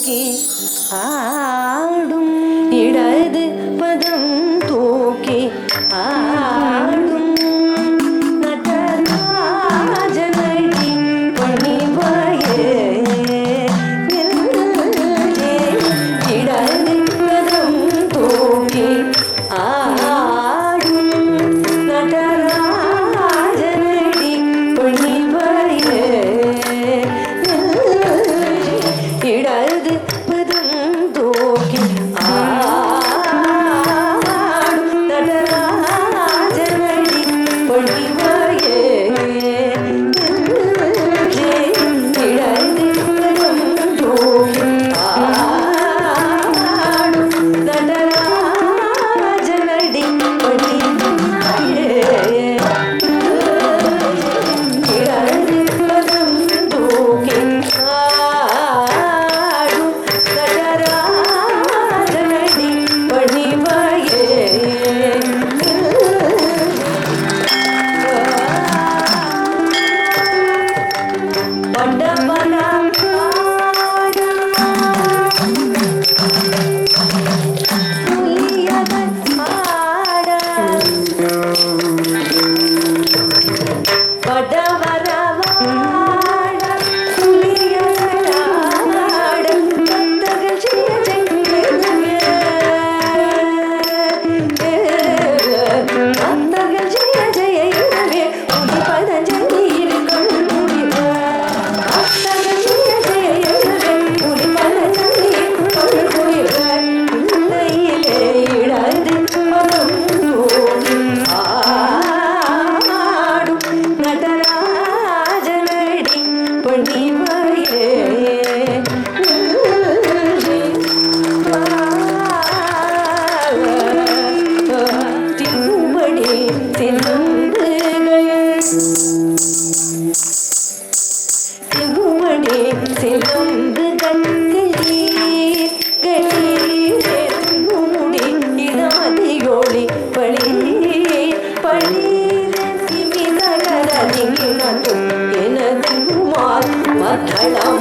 தூக்கி ஆடும் இடது பதம் தூக்கி ஆடும் நடராஜனடி பணிவாயே இடது பதம் தூக்கி ஆடும் நடராஜனடி பணிவாயே இடது பதம் தூக்கி ஆடும் நடராஜனடி பணிவாயே இடது பதம் தூக்கி ஆடும் நடராஜனடி பணிவாயே இடது பதம் தூக்கி ஆடும் நடராஜனடி பணிவாயே பண்டமரம் நடராஜனடி பணிவாயே திருமணி திருமணி சிலம்பு கண்களி கட்டி இடாதியோடி பழி பழி எனது மத்தளம்